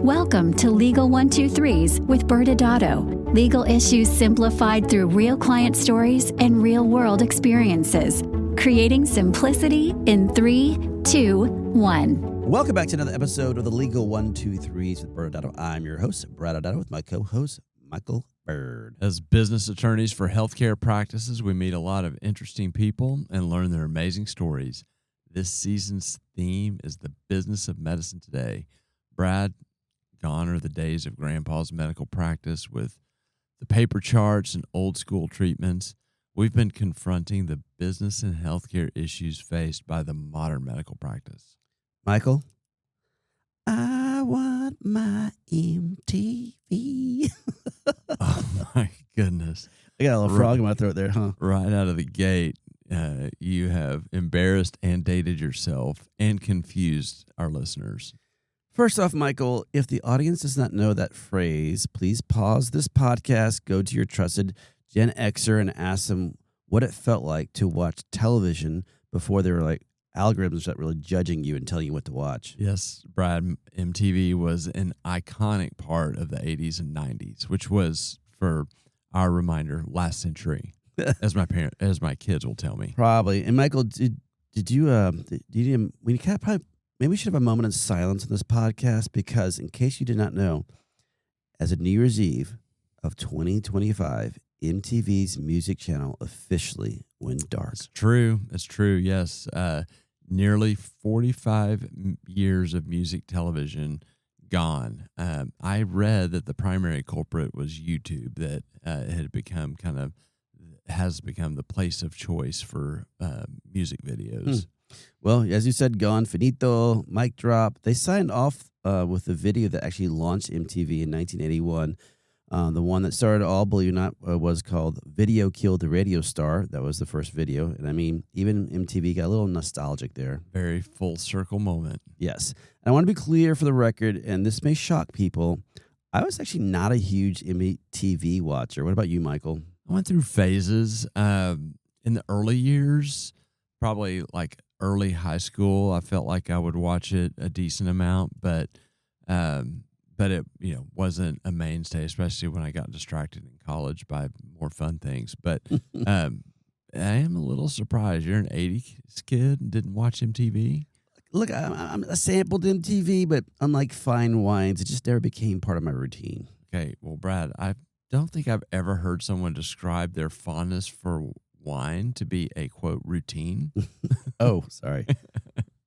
Welcome to Legal 123s with ByrdAdatto. Legal issues simplified through real client stories and real-world experiences. Creating simplicity in 3, 2, 1. Welcome back to another episode of the Legal 123s with ByrdAdatto. I'm your host, ByrdAdatto, with my co-host, Michael Byrd. As business attorneys for healthcare practices, we meet a lot of interesting people and learn their amazing stories. This season's theme is the business of medicine today. Brad, gone are the days of Grandpa's medical practice with the paper charts and old school treatments. We've been confronting the business and healthcare issues faced by the modern medical practice. Michael, I want my MTV. Oh, my goodness. I got a little frog in my throat there, huh? Right out of the gate, you have embarrassed and dated yourself and confused our listeners. First off, Michael, if the audience does not know that phrase, please pause this podcast, go to your trusted Gen Xer and ask them what it felt like to watch television before there were like algorithms that were judging you and telling you what to watch. Yes, Brad, MTV was an iconic part of the 80s and 90s, which was, for our reminder, last century, as my kids will tell me. Probably. And Michael, did you we kind of probably, maybe we should have a moment of silence on this podcast, because in case you did not know, as of New Year's Eve of 2025, MTV's music channel officially went dark. It's true. It's true. Yes. Nearly 45 years of music television gone. I read that the primary culprit was YouTube, that has become the place of choice for music videos. Well, as you said, gone, finito, mic drop. They signed off with the video that actually launched MTV in 1981. The one that started all, believe it or not, was called Video Killed the Radio Star. That was the first video. And I mean, even MTV got a little nostalgic there. Very full circle moment. Yes. And I want to be clear for the record, and this may shock people, I was actually not a huge MTV watcher. What about you, Michael? I went through phases. In the early years, probably like early high school, I felt like I would watch it a decent amount, but it wasn't a mainstay, especially when I got distracted in college by more fun things. But I am a little surprised you're an 80s kid and didn't watch MTV. Look, I sampled MTV, but unlike fine wines, it just never became part of my routine. Okay, well, Brad, I don't think I've ever heard someone describe their fondness for wine to be a, quote, routine. Oh, sorry.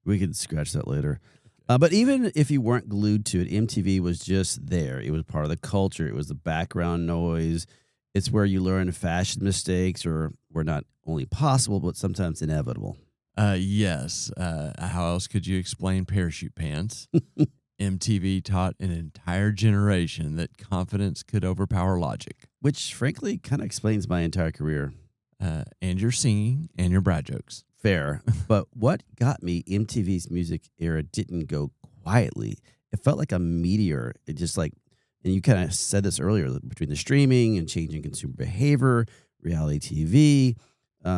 We can scratch that later. But even if you weren't glued to it, MTV was just there. It was part of the culture. It was the background noise. It's where you learn fashion mistakes were not only possible, but sometimes inevitable. Yes. How else could you explain parachute pants? MTV taught an entire generation that confidence could overpower logic. Which, frankly, kind of explains my entire career. And your singing and your Brad jokes. Fair. But what got me, MTV's music era didn't go quietly. It felt like a meteor. It just and you kind of said this earlier, between the streaming and changing consumer behavior, reality TV,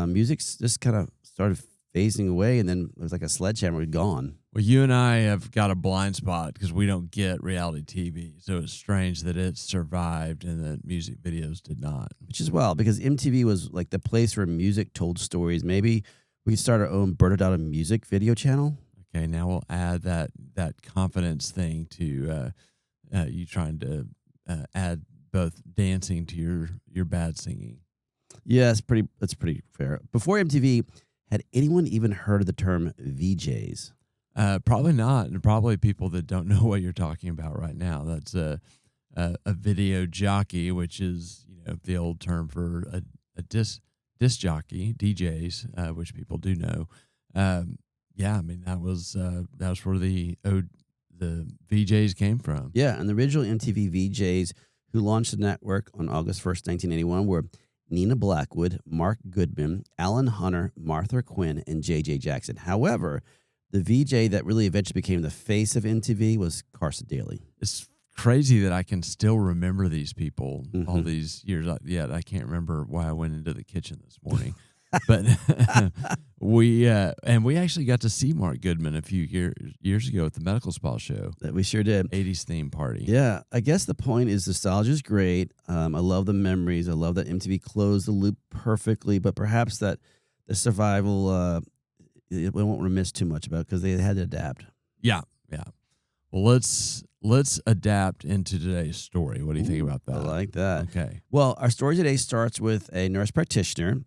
music just kind of started phasing away, and then it was like a sledgehammer gone. Well, you and I have got a blind spot because we don't get reality TV. So it's strange that it survived and that music videos did not. Which is wild, because MTV was like the place where music told stories. Maybe we could start our own ByrdAdatto music video channel. Okay, now we'll add that confidence thing to you trying to add both dancing to your bad singing. Yeah, that's pretty fair. Before MTV, had anyone even heard of the term VJs? Probably not, and probably people that don't know what you're talking about right now. That's a video jockey, which is the old term for a disc jockey, DJs, which people do know. Yeah, I mean that was where the VJs came from. Yeah, and the original MTV VJs who launched the network on August 1st, 1981 were Nina Blackwood, Mark Goodman, Alan Hunter, Martha Quinn, and J.J. Jackson. However, the VJ that really eventually became the face of MTV was Carson Daly. It's crazy that I can still remember these people all these years. Yet I can't remember why I went into the kitchen this morning. But we actually got to see Mark Goodman a few years ago at the Medical Spa show. That we sure did. 80s theme party. Yeah, I guess the point is nostalgia is great. I love the memories. I love that MTV closed the loop perfectly, but perhaps that the survival we won't remiss too much about because they had to adapt. Yeah. Well, let's adapt into today's story. What do you think about that? I like that. Okay. Well, our story today starts with a nurse practitioner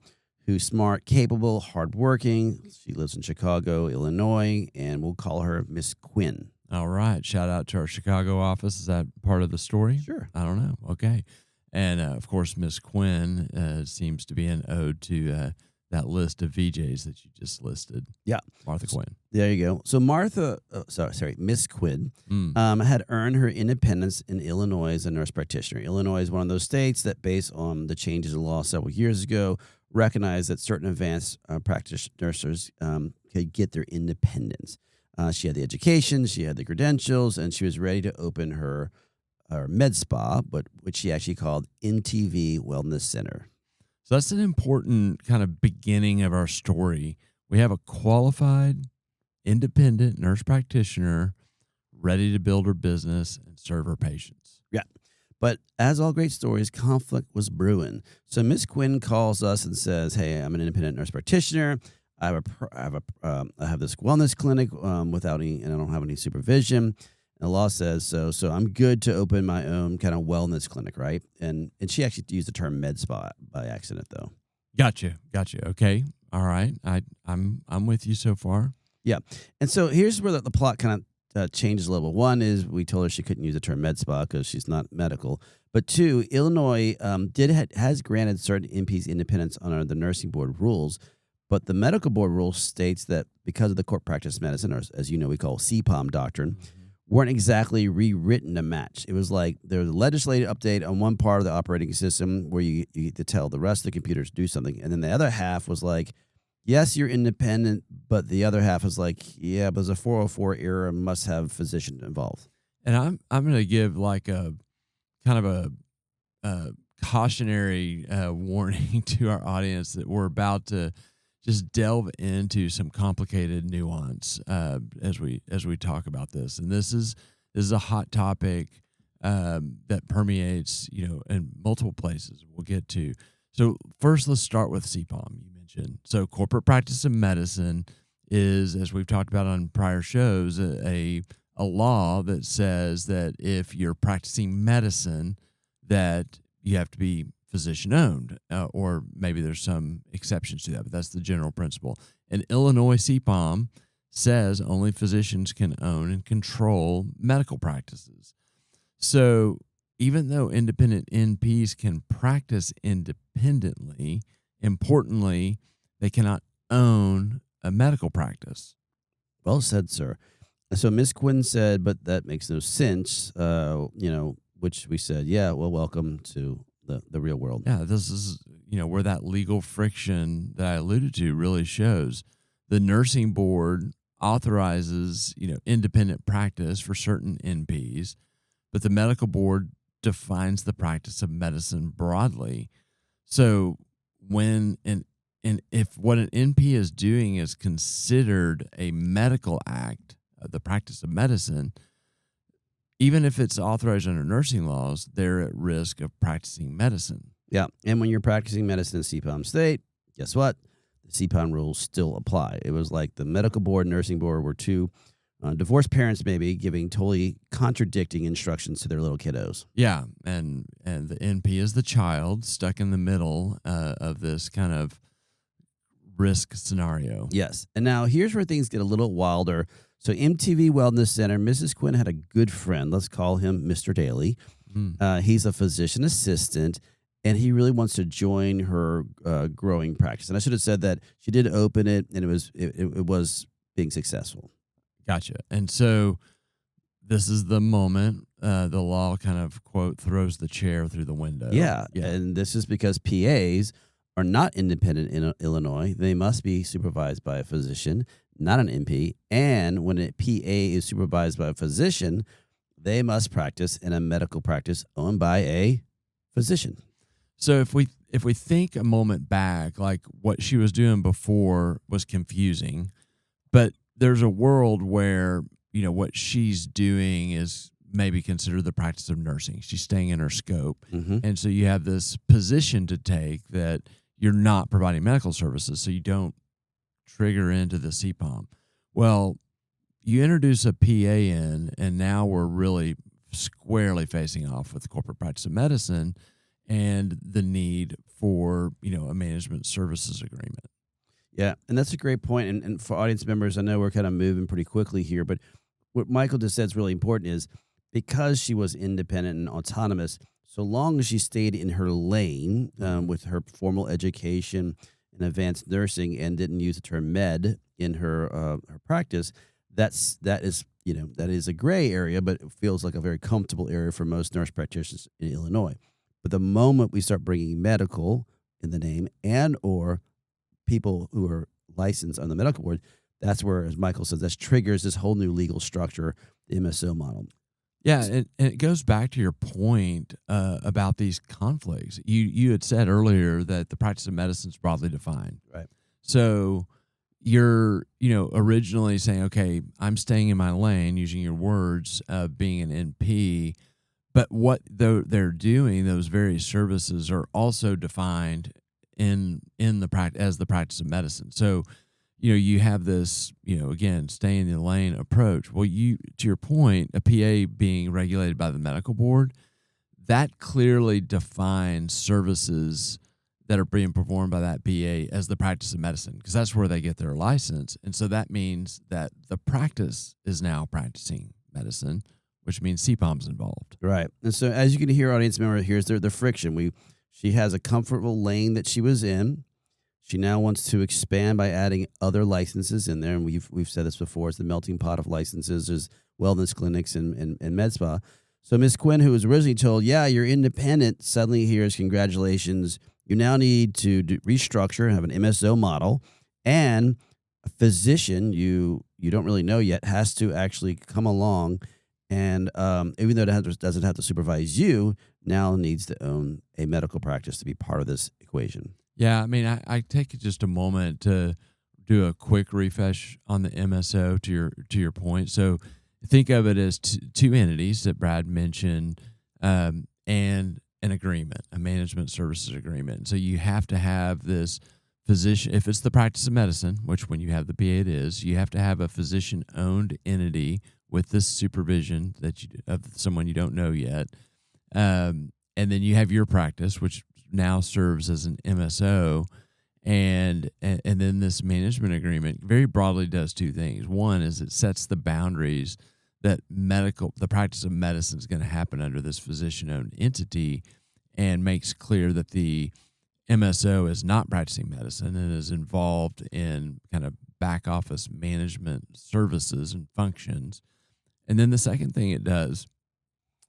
who's smart, capable, hardworking. She lives in Chicago, Illinois, and we'll call her Miss Quinn. All right. Shout out to our Chicago office. Is that part of the story? Sure. I don't know. Okay. And, of course, Miss Quinn seems to be an ode to that list of VJs that you just listed. Yeah. Martha Quinn. There you go. So Miss Quinn had earned her independence in Illinois as a nurse practitioner. Illinois is one of those states that, based on the changes in law several years ago, recognized that certain advanced practice nurses could get their independence. She had the education, she had the credentials, and she was ready to open her med spa, which she actually called NTV Wellness Center. So that's an important kind of beginning of our story. We have a qualified, independent nurse practitioner ready to build her business and serve her patients. Yeah. But as all great stories, conflict was brewing. So Miss Quinn calls us and says, "Hey, I'm an independent nurse practitioner. I have this wellness clinic without any, and I don't have any supervision. And the law says so. So I'm good to open my own kind of wellness clinic, right?" And she actually used the term med spa by accident, though. Gotcha. Okay. All right. I'm with you so far. Yeah. And so here's where the plot kind of changes a little. One is we told her she couldn't use the term med spa because she's not medical. But two, Illinois has granted certain NPs independence under the nursing board rules. But the medical board rule states that because of the court practice medicine, or as you know, we call CPOM doctrine, weren't exactly rewritten to match. It was like there was a legislative update on one part of the operating system where you get to tell the rest of the computers to do something. And then the other half was like, yes, you're independent, but the other half is like, yeah, but there's a 404 error and must have physician involved. And I'm going to give like a kind of a cautionary warning to our audience that we're about to just delve into some complicated nuance as we talk about this. And this is a hot topic that permeates, in multiple places we'll get to. So first, let's start with CPOM, you mentioned. So corporate practice of medicine is, as we've talked about on prior shows, a law that says that if you're practicing medicine, that you have to be physician-owned, or maybe there's some exceptions to that, but that's the general principle. And Illinois CPOM says only physicians can own and control medical practices. So even though independent NPs can practice independently, importantly, they cannot own a medical practice. Well said, sir. So Ms. Quinn said, but that makes no sense, which we said, yeah, well, welcome to the real world. Yeah, this is, where that legal friction that I alluded to really shows. The nursing board authorizes, independent practice for certain NPs, but the medical board defines the practice of medicine broadly. So when if what an NP is doing is considered a medical act, the practice of medicine, even if it's authorized under nursing laws, they're at risk of practicing medicine. Yeah, and when you're practicing medicine in CPOM state, guess what? The CPOM rules still apply. It was like the medical board, nursing board were two divorced parents maybe giving totally contradicting instructions to their little kiddos. Yeah, and the NP is the child stuck in the middle of this kind of risk scenario. Yes, and now here's where things get a little wilder. So MTV Wellness Center, Mrs. Quinn had a good friend. Let's call him Mr. Daly. He's a physician assistant, and he really wants to join her growing practice. And I should have said that she did open it, and it was being successful. Gotcha. And so this is the moment the law kind of, quote, throws the chair through the window. Yeah, and this is because PAs are not independent in Illinois. They must be supervised by a physician, not an NP. And when a PA is supervised by a physician, they must practice in a medical practice owned by a physician. So if we think a moment back, like what she was doing before was confusing, but there's a world where, what she's doing is maybe considered the practice of nursing. She's staying in her scope. Mm-hmm. And so you have this position to take that you're not providing medical services, so you don't trigger into the CPOM. Well, you introduce a PA in, and now we're really squarely facing off with the corporate practice of medicine and the need for, a management services agreement. Yeah, and that's a great point. And for audience members, I know we're kind of moving pretty quickly here, but what Michael just said is really important is because she was independent and autonomous, so long as she stayed in her lane with her formal education and advanced nursing and didn't use the term med in her practice, that is a gray area, but it feels like a very comfortable area for most nurse practitioners in Illinois. But the moment we start bringing medical in the name and or people who are licensed on the medical board, that's where, as Michael says, that triggers this whole new legal structure, the MSO model. Yeah, and it goes back to your point about these conflicts. You had said earlier that the practice of medicine is broadly defined. Right. So you're, originally saying, okay, I'm staying in my lane, using your words of being an NP, but what they're doing, those various services are also defined in the practice as the practice of medicine. So, you have this, again, stay in the lane approach. Well, to your point, a PA being regulated by the medical board, that clearly defines services that are being performed by that PA as the practice of medicine, because that's where they get their license. And so that means that the practice is now practicing medicine, which means CPOM's involved. Right. And so as you can hear, audience member, here's the friction. She has a comfortable lane that she was in. She now wants to expand by adding other licenses in there. And we've said this before. It's the melting pot of licenses. There's wellness clinics and med spa. So Ms. Quinn, who was originally told, yeah, you're independent, suddenly hears, congratulations. You now need to restructure and have an MSO model. And a physician you don't really know yet has to actually come along and even though it doesn't have to supervise you, now needs to own a medical practice to be part of this equation. Yeah, I mean, I take just a moment to do a quick refresh on the MSO to your point. So think of it as two entities that Brad mentioned and an agreement, a management services agreement. So you have to have this physician, if it's the practice of medicine, which when you have the PA it is, you have to have a physician-owned entity with this supervision of someone you don't know yet. And then you have your practice, which now serves as an MSO, and then this management agreement very broadly does two things. One is it sets the boundaries that the practice of medicine is going to happen under this physician-owned entity, and makes clear that the MSO is not practicing medicine and is involved in kind of back office management services and functions. And then the second thing it does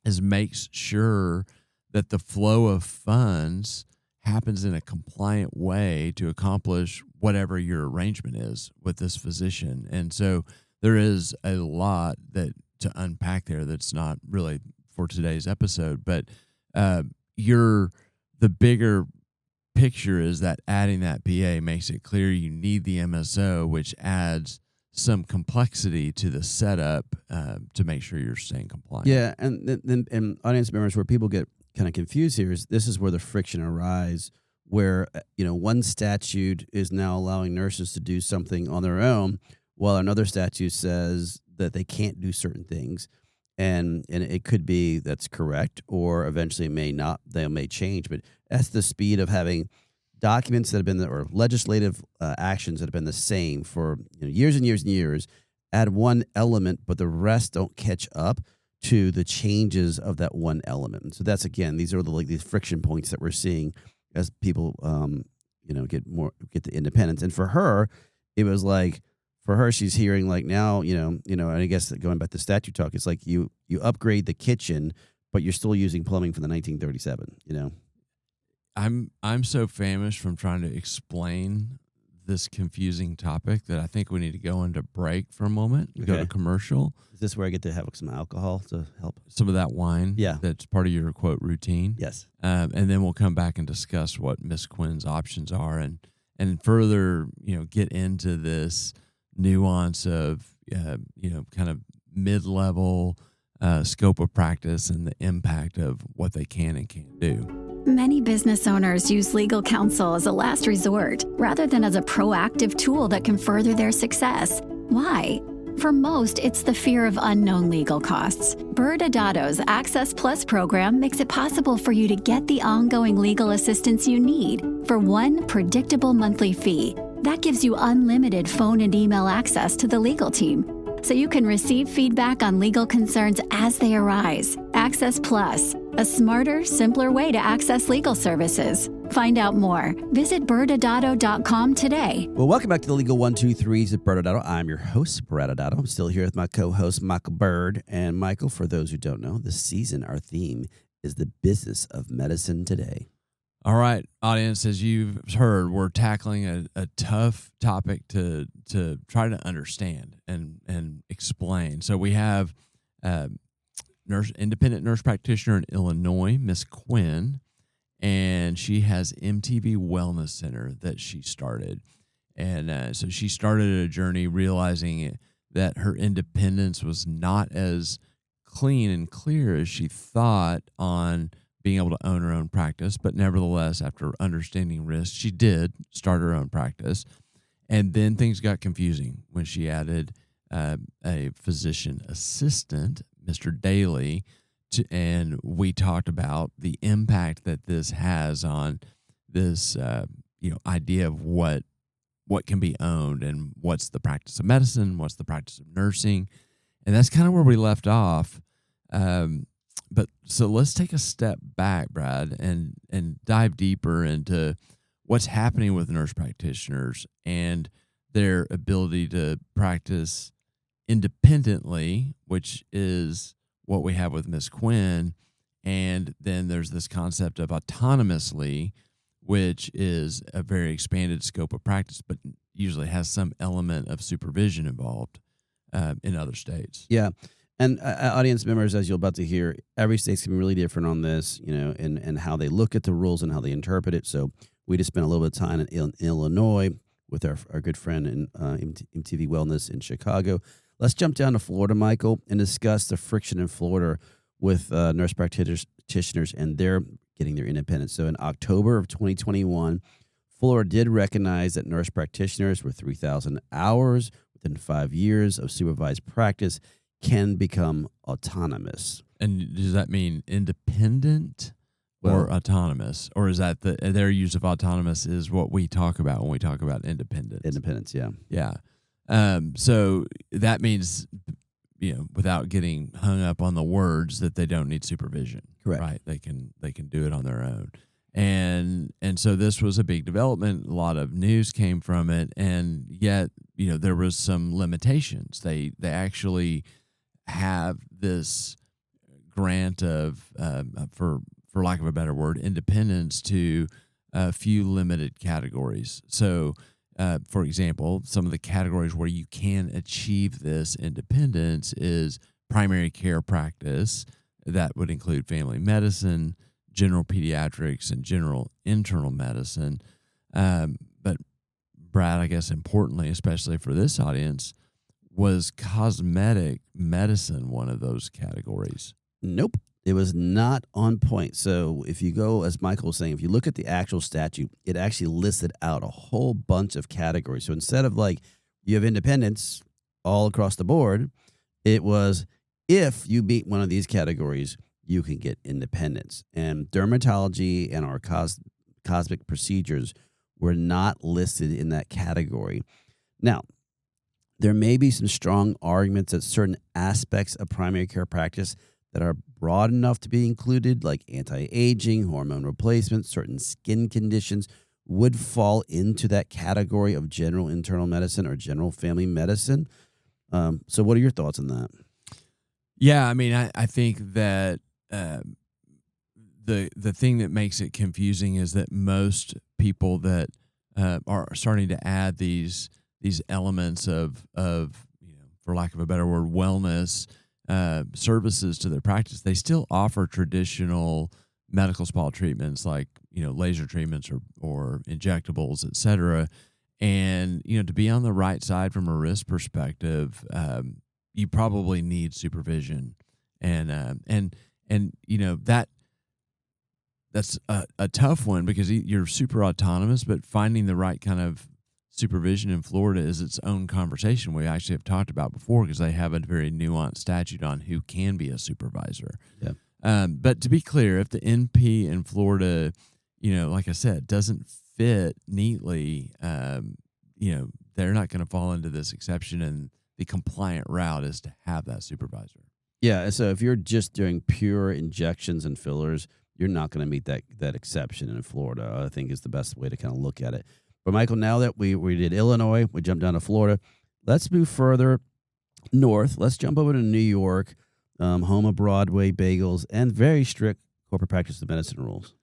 is makes sure that the flow of funds happens in a compliant way to accomplish whatever your arrangement is with this physician. And so there is a lot to unpack there that's not really for today's episode, but the bigger picture is that adding that PA makes it clear you need the MSO, which adds some complexity to the setup to make sure you're staying compliant. Yeah, and audience members, where people get kind of confused here is this is where the friction arises, where one statute is now allowing nurses to do something on their own, while another statute says that they can't do certain things, and it could be that's correct, or eventually it may not. They may change, but that's the speed of having documents that have been or legislative actions that have been the same for years and years and years. Add one element, but the rest don't catch up to the changes of that one element. So that's, again, these are these friction points that we're seeing as people get the independence. And for her, it was like, for her, she's hearing like now, and I guess going back to statute talk, it's like you upgrade the kitchen, but you're still using plumbing from the 1937. I'm so famished from trying to explain this confusing topic that I think we need to go into break for a moment, go to commercial. Is this where I get to have some alcohol to help? Some of that wine. Yeah. That's part of your quote routine. Yes. And then we'll come back and discuss what Miss Quinn's options are and further, get into this nuance of, kind of mid-level scope of practice and the impact of what they can and can't do. Many business owners use legal counsel as a last resort rather than as a proactive tool that can further their success. Why? For most, it's the fear of unknown legal costs. ByrdAdatto's Access Plus program makes it possible for you to get the ongoing legal assistance you need for one predictable monthly fee. That gives you unlimited phone and email access to the legal team, so you can receive feedback on legal concerns as they arise. Access Plus, a smarter, simpler way to access legal services. Find out more. Visit ByrdAdatto.com today. Well, welcome back to the Legal 123s at ByrdAdatto. I'm your host, ByrdAdatto. I'm still here with my co-host, Michael Byrd. And Michael, for those who don't know, this season our theme is the business of medicine today. All right, audience, as you've heard, we're tackling a tough topic to try to understand and explain. So we have independent nurse practitioner in Illinois, Miss Quinn, and she has MTV Wellness Center that she started. And so she started a journey realizing that her independence was not as clean and clear as she thought on being able to own her own practice. But nevertheless, after understanding risk, she did start her own practice. And then things got confusing when she added a physician assistant, Mr. Daly, and we talked about the impact that this has on this idea of what can be owned and what's the practice of medicine, what's the practice of nursing. And that's kind of where we left off. But so let's take a step back, Brad, and dive deeper into what's happening with nurse practitioners and their ability to practice independently, which is what we have with Miss Quinn. And then there's this concept of autonomously, which is a very expanded scope of practice, but usually has some element of supervision involved in other states. Yeah. And audience members, as you're about to hear, every state's going to be really different on this, and how they look at the rules and how they interpret it. So we just spent a little bit of time in Illinois with our good friend in MTV Wellness in Chicago. Let's jump down to Florida, Michael, and discuss the friction in Florida with nurse practitioners and their getting their independence. So in October of 2021, Florida did recognize that nurse practitioners with 3,000 hours within 5 years of supervised practice can become autonomous. And does that mean independent or autonomous? Or is that their use of autonomous is what we talk about when we talk about independence? Independence, yeah. Yeah. So that means, without getting hung up on the words, that they don't need supervision. Correct. Right? They can do it on their own. And so this was a big development. A lot of news came from it, and yet, there was some limitations. They actually have this grant of, for lack of a better word, independence to a few limited categories. So, for example, some of the categories where you can achieve this independence is primary care practice. That would include family medicine, general pediatrics, and general internal medicine. But Brad, I guess importantly, especially for this audience, was cosmetic medicine one of those categories? Nope. It was not on point. So if you go, as Michael was saying, if you look at the actual statute, it actually listed out a whole bunch of categories. So instead of you have independence all across the board, it was if you meet one of these categories, you can get independence. And dermatology and our cosmetic procedures were not listed in that category. Now, there may be some strong arguments that certain aspects of primary care practice that are broad enough to be included, like anti-aging, hormone replacement, certain skin conditions, would fall into that category of general internal medicine or general family medicine. So what are your thoughts on that? Yeah, I mean, I think that the thing that makes it confusing is that most people that are starting to add these elements of for lack of a better word, wellness services to their practice. They still offer traditional medical spa treatments like laser treatments or injectables, et cetera. And to be on the right side from a risk perspective, you probably need supervision, and that's a tough one because you're super autonomous, but finding the right kind of supervision in Florida is its own conversation we actually have talked about before, because they have a very nuanced statute on who can be a supervisor. Yeah. But to be clear, if the NP in Florida, like I said, doesn't fit neatly, they're not going to fall into this exception, and the compliant route is to have that supervisor. Yeah. So if you're just doing pure injections and fillers, you're not going to meet that exception in Florida, I think is the best way to kind of look at it. But Michael, now that we did Illinois, we jumped down to Florida. Let's move further north. Let's jump over to New York, home of Broadway bagels and very strict corporate practice of medicine rules.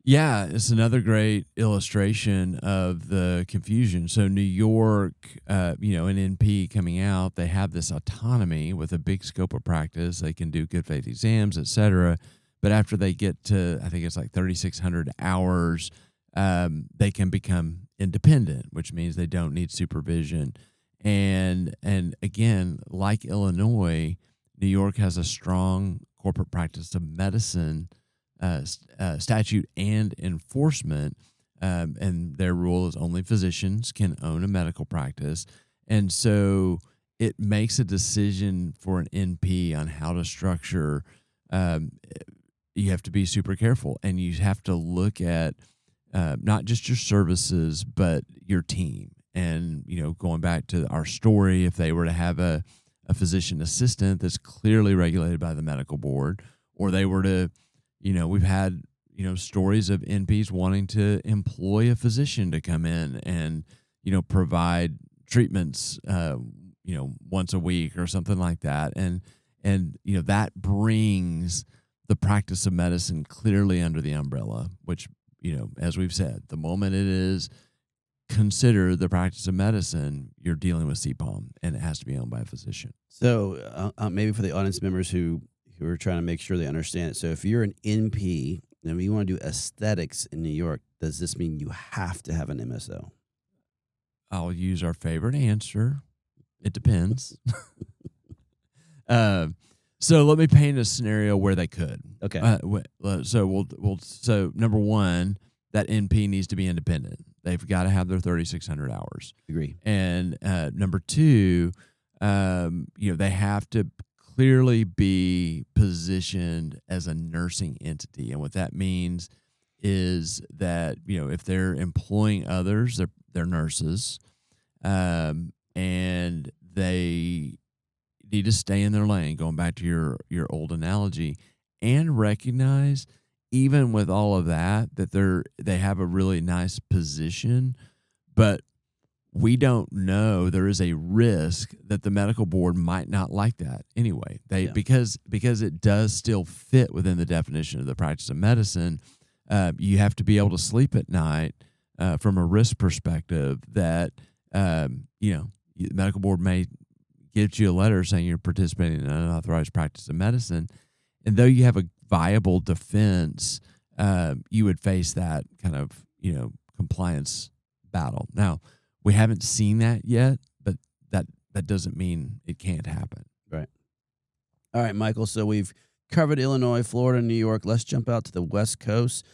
Yeah, it's another great illustration of the confusion. So New York, an NP coming out, they have this autonomy with a big scope of practice. They can do good faith exams, et cetera. But after they get to, I think it's like 3,600 hours, they can become independent, which means they don't need supervision. And again, like Illinois, New York has a strong corporate practice of medicine statute and enforcement, and their rule is only physicians can own a medical practice. And so it makes a decision for an NP on how to structure. You have to be super careful, and you have to look at not just your services, but your team. And, going back to our story, if they were to have a physician assistant that's clearly regulated by the medical board, or they were to, we've had, stories of NPs wanting to employ a physician to come in and, provide treatments, once a week or something like that. And that brings the practice of medicine clearly under the umbrella, which, as we've said, the moment it is considered the practice of medicine, you're dealing with CPOM, and it has to be owned by a physician. So maybe for the audience members who are trying to make sure they understand it. So if you're an NP and you want to do aesthetics in New York, does this mean you have to have an MSO? I'll use our favorite answer. It depends. So let me paint a scenario where they could. Okay. So number one, that NP needs to be independent. They've got to have their 3,600 hours. Agree. And number two, they have to clearly be positioned as a nursing entity. And what that means is that, if they're employing others, they're nurses, and they need to stay in their lane, going back to your old analogy, and recognize, even with all of that they have a really nice position, but we don't know. There is a risk that the medical board might not like that anyway. Because it does still fit within the definition of the practice of medicine. You have to be able to sleep at night from a risk perspective that the medical board may give you a letter saying you're participating in an unauthorized practice of medicine, and though you have a viable defense, you would face that kind of compliance battle. Now, we haven't seen that yet, but that doesn't mean it can't happen. Right. All right, Michael. So we've covered Illinois, Florida, New York. Let's jump out to the West Coast,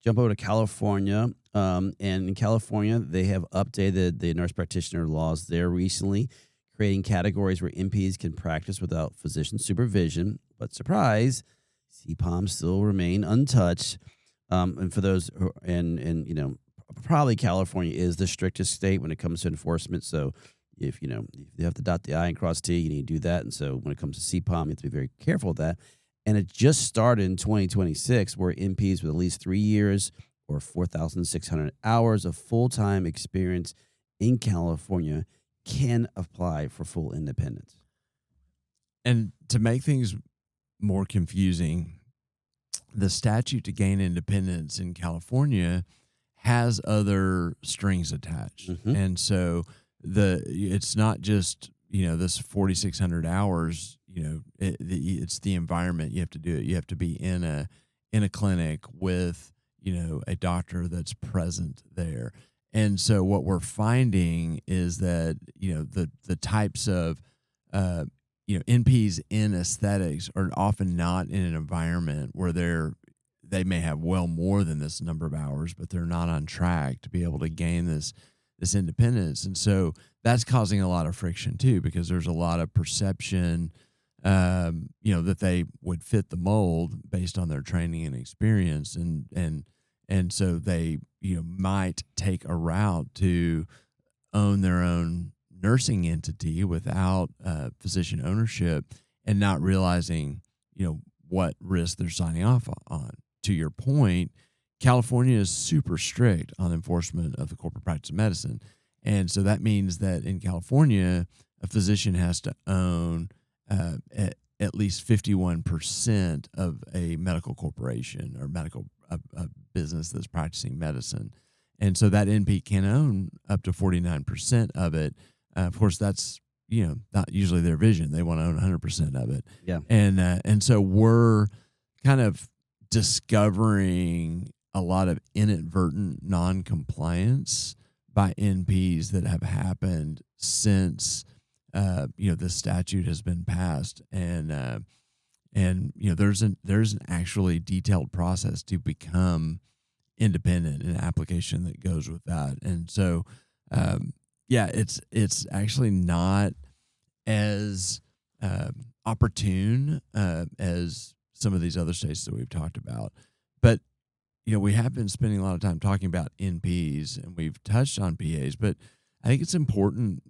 jump over to California. And in California, they have updated the nurse practitioner laws there recently, creating categories where NPs can practice without physician supervision. But surprise, CPOM still remain untouched. And for those probably California is the strictest state when it comes to enforcement. So if you have to dot the I and cross T, you need to do that. And so when it comes to CPOM, you have to be very careful with that. And it just started in 2026, where NPs with at least 3 years or 4,600 hours of full-time experience in California can apply for full independence. And to make things more confusing, the statute to gain independence in California has other strings attached. Mhm. And so it's not just, this 4,600 hours, it's the environment you have to do it. You have to be in a clinic with, a doctor that's present there. And so what we're finding is that, the types of, NPs in aesthetics are often not in an environment where they may have well more than this number of hours, but they're not on track to be able to gain this independence. And so that's causing a lot of friction too, because there's a lot of perception, that they would fit the mold based on their training and experience. And so they, might take a route to own their own nursing entity without physician ownership and not realizing, what risk they're signing off on. To your point, California is super strict on enforcement of the corporate practice of medicine. And so that means that in California, a physician has to own at least 51% of a medical corporation or medical a business that's practicing medicine. And so that NP can own up to 49% of it. Of course, that's, not usually their vision. They want to own 100% of it. Yeah. And so we're kind of discovering a lot of inadvertent non-compliance by NPs that have happened since this statute has been passed, and there's an actually detailed process to become independent, an application that goes with that. And so it's actually not as opportune as some of these other states that we've talked about. But, we have been spending a lot of time talking about NPs, and we've touched on PAs, but I think it's important,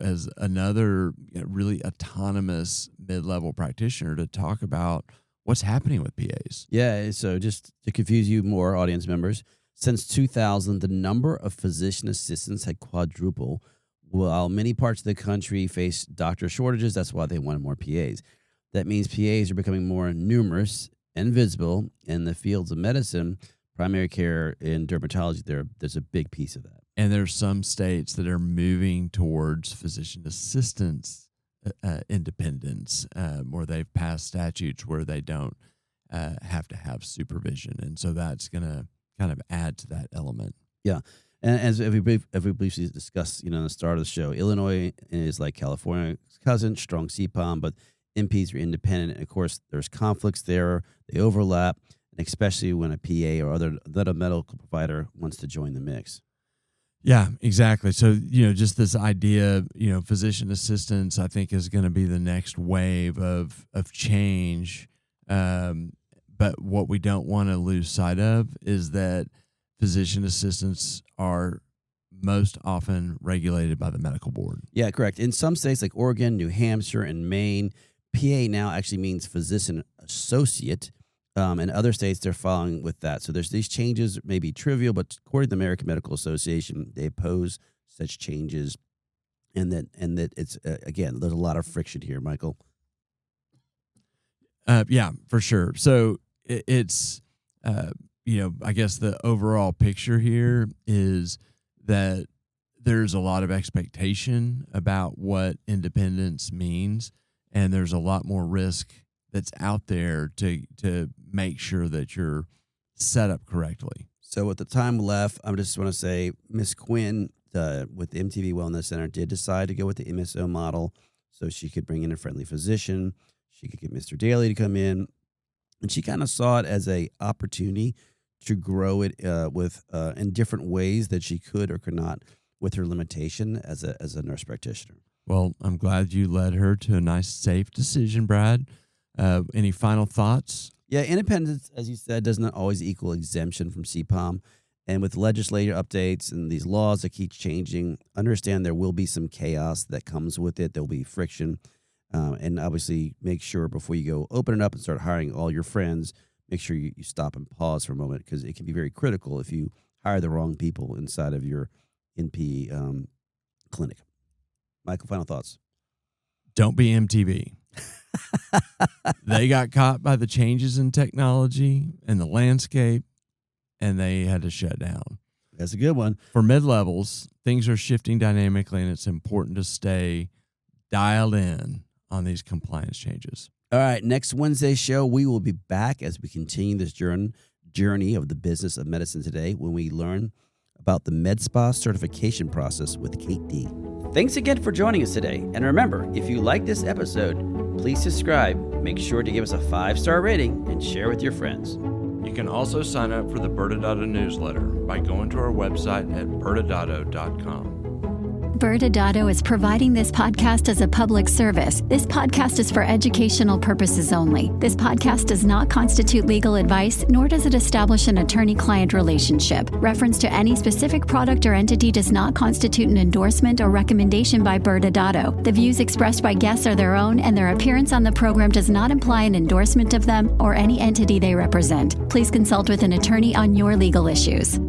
as another really autonomous mid-level practitioner to talk about what's happening with PAs. Yeah, so just to confuse you more, audience members, since 2000, the number of physician assistants had quadrupled, while many parts of the country face doctor shortages. That's why they wanted more PAs. That means PAs are becoming more numerous and visible in the fields of medicine, primary care, and dermatology. There's a big piece of that. And there's some states that are moving towards physician assistants independence, where they've passed statutes where they don't have to have supervision. And so that's going to kind of add to that element. Yeah. And as we briefly discussed, in the start of the show, Illinois is like California's cousin, strong CPOM, but NPs are independent. And of course, there's conflicts there. They overlap, and especially when a PA or other medical provider wants to join the mix. Yeah, exactly. So, just this idea, physician assistants, I think, is going to be the next wave of change. But what we don't want to lose sight of is that physician assistants are most often regulated by the medical board. Yeah, correct. In some states like Oregon, New Hampshire, and Maine, PA now actually means physician associate. In other states, they're following with that. So there's these changes, may be trivial, but according to the American Medical Association, they oppose such changes, and that it's again, there's a lot of friction here, Michael. Yeah, for sure. So it's I guess the overall picture here is that there's a lot of expectation about what independence means, and there's a lot more risk that's out there to make sure that you're set up correctly. So with the time left, I just want to say Miss Quinn with the MTV Wellness Center did decide to go with the MSO model so she could bring in a friendly physician. She could get Mr. Daly to come in, and she kind of saw it as a opportunity to grow it with in different ways that she could or could not with her limitation as a nurse practitioner. Well, I'm glad you led her to a nice, safe decision, Brad. Any final thoughts? Yeah, independence, as you said, does not always equal exemption from CPOM. And with legislative updates and these laws that keep changing, understand there will be some chaos that comes with it. There will be friction. And obviously, make sure before you go open it up and start hiring all your friends, make sure you stop and pause for a moment, because it can be very critical if you hire the wrong people inside of your NP clinic. Michael, final thoughts? Don't be MTV. They got caught by the changes in technology and the landscape, and they had to shut down. That's a good one. For mid-levels, things are shifting dynamically, and it's important to stay dialed in on these compliance changes. All right, next Wednesday's show, we will be back as we continue this journey of the business of medicine today when we learn about the med spa certification process with Kate D. Thanks again for joining us today. And remember, if you like this episode, please subscribe, make sure to give us a 5-star rating, and share with your friends. You can also sign up for the ByrdAdatto newsletter by going to our website at ByrdAdatto.com. ByrdAdatto is providing this podcast as a public service. This podcast is for educational purposes only. This podcast does not constitute legal advice, nor does it establish an attorney-client relationship. Reference to any specific product or entity does not constitute an endorsement or recommendation by ByrdAdatto. The views expressed by guests are their own, and their appearance on the program does not imply an endorsement of them or any entity they represent. Please consult with an attorney on your legal issues.